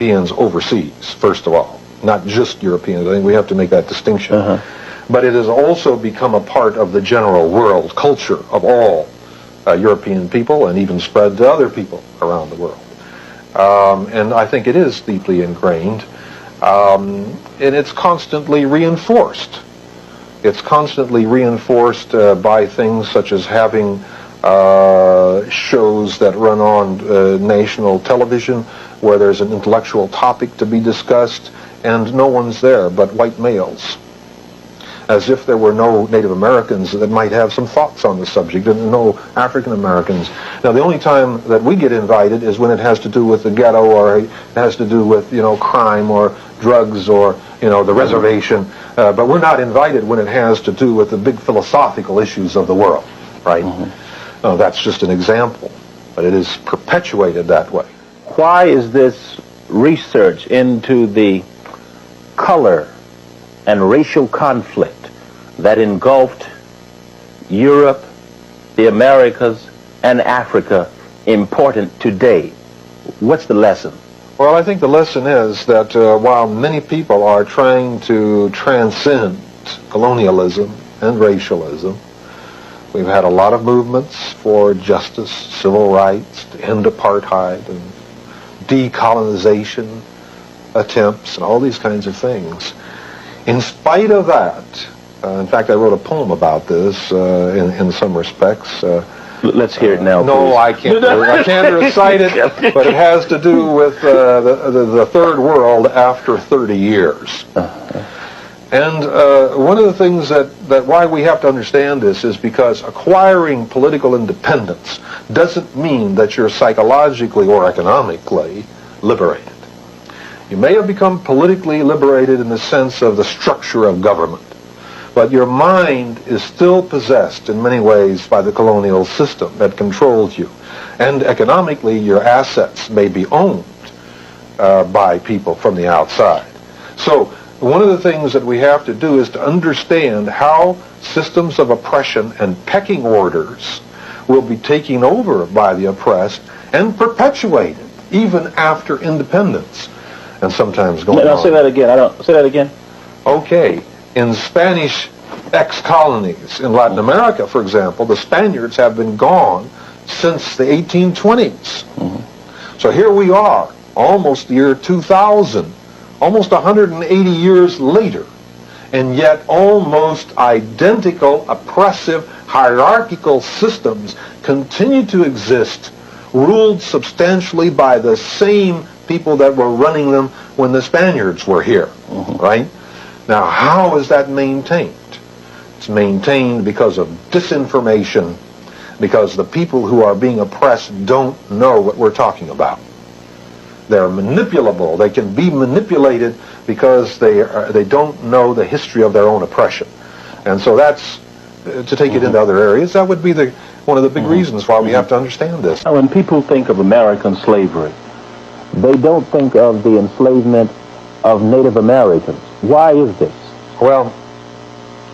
Europeans overseas, first of all, not just Europeans. I think we have to make that distinction. But it has also become a part of the general world culture of all European people, and even spread to other people around the world. And I think it is deeply ingrained, and it's constantly reinforced. It's constantly reinforced by things such as having shows that run on national television where there's an intellectual topic to be discussed and no one's there but white males, as if there were no Native Americans that might have some thoughts on the subject, and no African Americans. Now, the only time that we get invited is when it has to do with the ghetto, or it has to do with, crime or drugs, or, the reservation. But we're not invited when it has to do with the big philosophical issues of the world, right? That's just an example, but it is perpetuated that way. Why is this research into the color and racial conflict that engulfed Europe, the Americas, and Africa important today? What's the lesson? Well, I think the lesson is that while many people are trying to transcend colonialism and racialism, we've had a lot of movements for justice, civil rights, to end apartheid, and decolonization attempts, and all these kinds of things. In spite of that, in fact, I wrote a poem about this in some respects. Let's hear it now. No, please. I can't recite it, but it has to do with the third world after 30 years. And one of the things that why we have to understand this is because acquiring political independence doesn't mean that you're psychologically or economically liberated. You may have become politically liberated in the sense of the structure of government, but your mind is still possessed in many ways by the colonial system that controls you. And economically, your assets may be owned by people from the outside. So one of the things that we have to do is to understand how systems of oppression and pecking orders will be taken over by the oppressed and perpetuated even after independence. And sometimes going on. Say that again. Say that again. Okay. In Spanish ex-colonies in Latin America, for example, the Spaniards have been gone since the 1820s. So here we are, almost the year 2000, almost 180 years later, and yet almost identical, oppressive, hierarchical systems continue to exist, ruled substantially by the same people that were running them when the Spaniards were here, right? Now, how is that maintained? It's maintained because of disinformation, because the people who are being oppressed don't know what we're talking about. They're manipulable. They can be manipulated because they don't know the history of their own oppression. And so that's, to take it into other areas, that would be one of the big reasons why we have to understand this. When people think of American slavery, they don't think of the enslavement of Native Americans. Why is this? Well,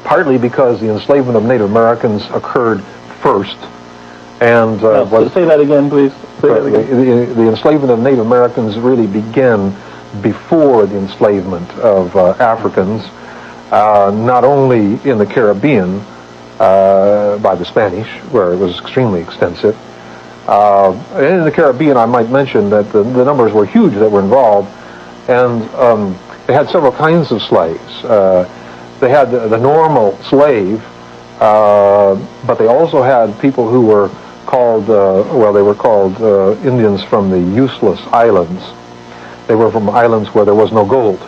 partly because the enslavement of Native Americans occurred first, and say that again, please. Say that again. The enslavement of Native Americans really began before the enslavement of Africans, not only in the Caribbean by the Spanish, where it was extremely extensive. In the Caribbean, I might mention that the numbers were huge that were involved, and they had several kinds of slaves. They had the normal slave, but they also had people who were called, they were called Indians from the useless islands. They were from islands where there was no gold.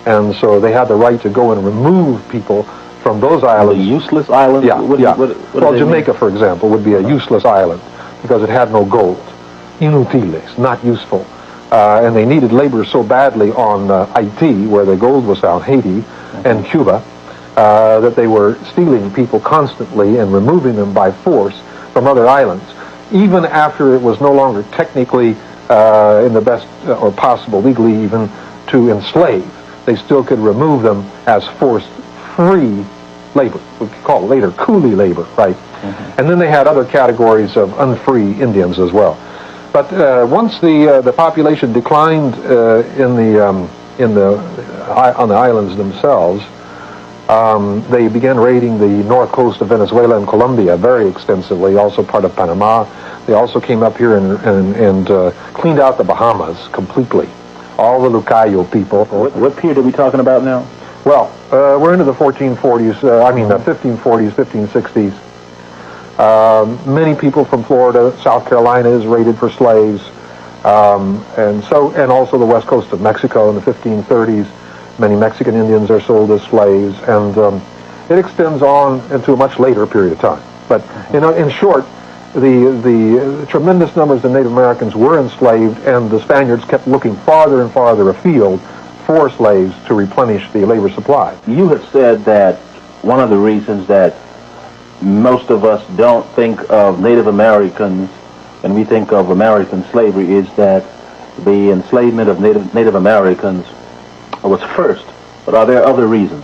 And so they had the right to go and remove people from those islands. The useless islands? Yeah, Well, Jamaica, for example, would be a useless island because it had no gold. Inutiles, not useful. And they needed labor so badly on Haiti, where the gold was found, Haiti, and Cuba, that they were stealing people constantly and removing them by force from other islands. Even after it was no longer technically in the best or possible, legally even, to enslave, they still could remove them as forced free labor. We could call it later coolie labor, right? And then they had other categories of unfree Indians as well. But once the population declined on the islands themselves, they began raiding the north coast of Venezuela and Colombia very extensively, also part of Panama. They also came up here and cleaned out the Bahamas completely. All the Lucayo people. What period are we talking about now? Well, we're into the 1440s, 1540s, 1560s. Many people from Florida, South Carolina is raided for slaves, and also the west coast of Mexico in the 1530s. Many Mexican Indians are sold as slaves, and it extends on into a much later period of time. But in short, the tremendous numbers of Native Americans were enslaved, and the Spaniards kept looking farther and farther afield for slaves to replenish the labor supply. You have said that one of the reasons that most of us don't think of Native Americans and we think of American slavery is that the enslavement of Native Americans was first. But are there other reasons?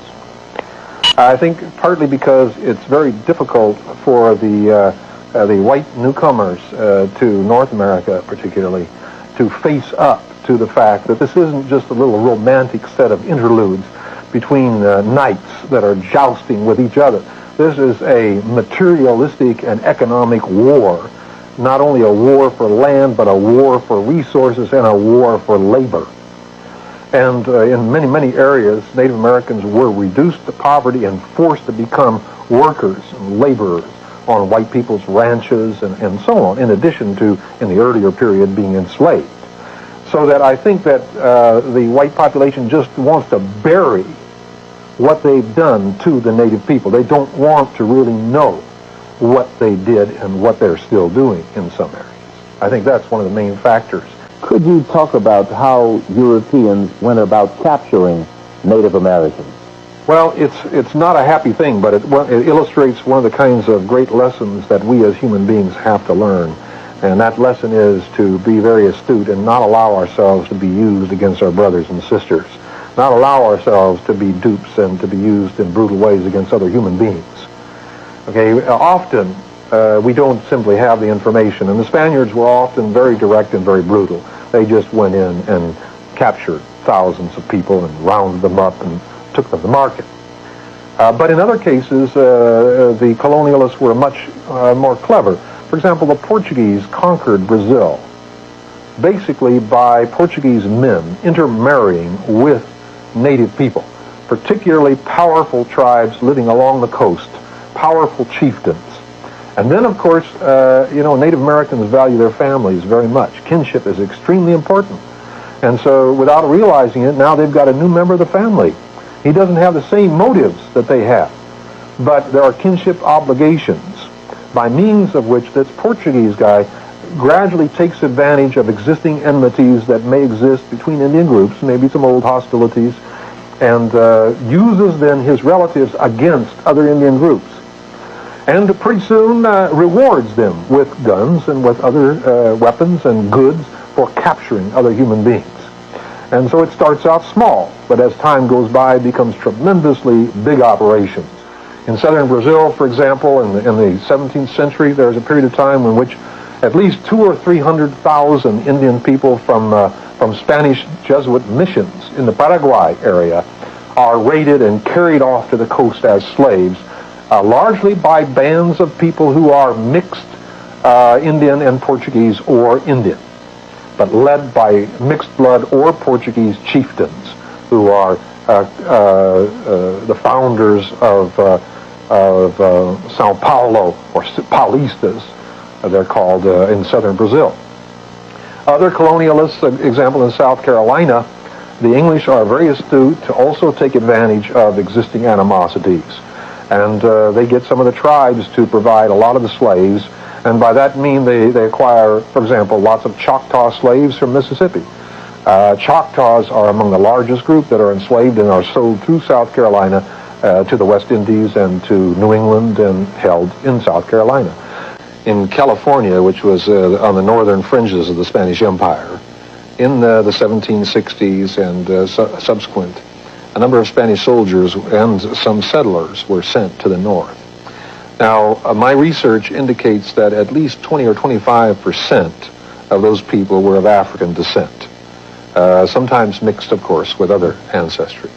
I think partly because it's very difficult for the white newcomers to North America particularly to face up to the fact that this isn't just a little romantic set of interludes between knights that are jousting with each other. This is a materialistic and economic war, not only a war for land, but a war for resources and a war for labor. And in many, many areas, Native Americans were reduced to poverty and forced to become workers and laborers on white people's ranches and so on, in addition to, in the earlier period, being enslaved. So that I think that the white population just wants to bury what they've done to the native people. They don't want to really know what they did and what they're still doing in some areas. I think that's one of the main factors. Could you talk about how Europeans went about capturing Native Americans? Well, it's not a happy thing, but it illustrates one of the kinds of great lessons that we as human beings have to learn. And that lesson is to be very astute and not allow ourselves to be used against our brothers and sisters. Not allow ourselves to be dupes and to be used in brutal ways against other human beings. Okay, often we don't simply have the information, and the Spaniards were often very direct and very brutal. They just went in and captured thousands of people and rounded them up and took them to market. But in other cases, the colonialists were much more clever. For example, the Portuguese conquered Brazil basically by Portuguese men intermarrying with native people, particularly powerful tribes living along the coast, powerful chieftains. And then, of course, Native Americans value their families very much. Kinship is extremely important. And so, without realizing it, now they've got a new member of the family. He doesn't have the same motives that they have, but there are kinship obligations by means of which this Portuguese guy gradually takes advantage of existing enmities that may exist between Indian groups, maybe some old hostilities, and uses then his relatives against other Indian groups. And pretty soon rewards them with guns and with other weapons and goods for capturing other human beings. And so it starts out small, but as time goes by, it becomes tremendously big operations. In southern Brazil, for example, in the 17th century, there was a period of time in which at least 200,000 or 300,000 Indian people from Spanish Jesuit missions in the Paraguay area are raided and carried off to the coast as slaves, largely by bands of people who are mixed Indian and Portuguese or Indian, but led by mixed blood or Portuguese chieftains who are the founders of Sao Paulo, or Paulistas, they're called in southern Brazil. Other colonialists, example in South Carolina, the English are very astute to also take advantage of existing animosities. And they get some of the tribes to provide a lot of the slaves, and by that mean they acquire, for example, lots of Choctaw slaves from Mississippi. Choctaws are among the largest group that are enslaved and are sold through South Carolina to the West Indies and to New England and held in South Carolina. In California, which was on the northern fringes of the Spanish Empire, in the 1760s and subsequent, a number of Spanish soldiers and some settlers were sent to the north. Now, my research indicates that at least 20 or 25% of those people were of African descent, sometimes mixed, of course, with other ancestry.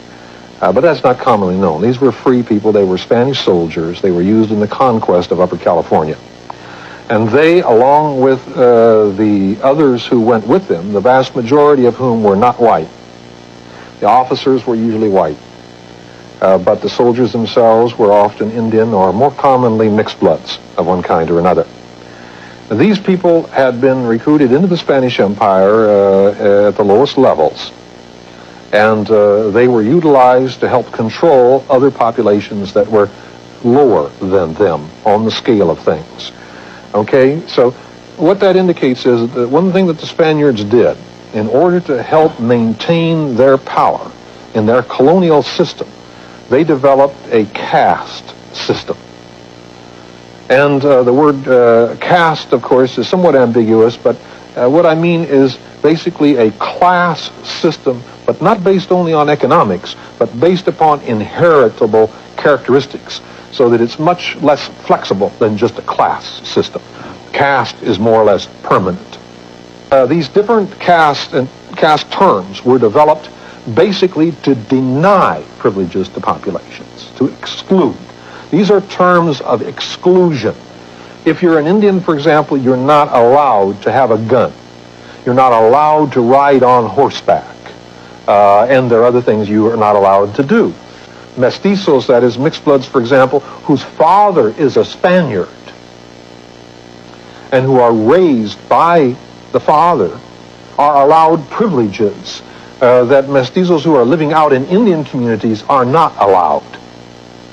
But that's not commonly known. These were free people. They were Spanish soldiers. They were used in the conquest of Upper California. And they, along with the others who went with them, the vast majority of whom were not white. The officers were usually white, but the soldiers themselves were often Indian or more commonly mixed bloods of one kind or another. These people had been recruited into the Spanish Empire at the lowest levels, and they were utilized to help control other populations that were lower than them on the scale of things. Okay, so what that indicates is that one thing that the Spaniards did in order to help maintain their power in their colonial system, they developed a caste system. And the word caste, of course, is somewhat ambiguous, but what I mean is basically a class system, but not based only on economics, but based upon inheritable characteristics, so that it's much less flexible than just a class system. Caste is more or less permanent. These different caste terms were developed basically to deny privileges to populations, to exclude. These are terms of exclusion. If you're an Indian, for example, you're not allowed to have a gun. You're not allowed to ride on horseback. And there are other things you are not allowed to do. Mestizos, that is, mixed bloods, for example, whose father is a Spaniard and who are raised by the father, are allowed privileges that mestizos who are living out in Indian communities are not allowed.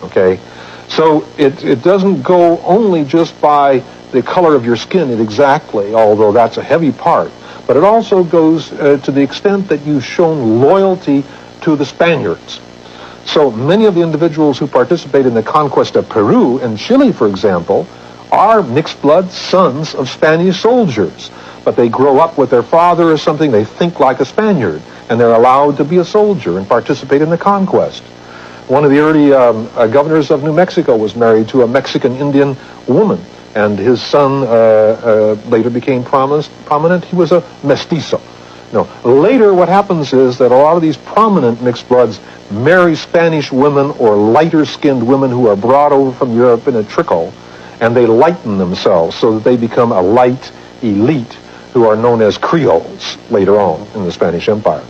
Okay? So it doesn't go only just by the color of your skin exactly, although that's a heavy part, but it also goes to the extent that you've shown loyalty to the Spaniards. So many of the individuals who participate in the conquest of Peru and Chile, for example, are mixed blood sons of Spanish soldiers, but they grow up with their father or something, they think like a Spaniard, and they're allowed to be a soldier and participate in the conquest. One of the early governors of New Mexico was married to a Mexican Indian woman, and his son later became prominent. He was a mestizo. No. Later, what happens is that a lot of these prominent mixed bloods marry Spanish women or lighter-skinned women who are brought over from Europe in a trickle, and they lighten themselves so that they become a light elite who are known as Creoles later on in the Spanish Empire.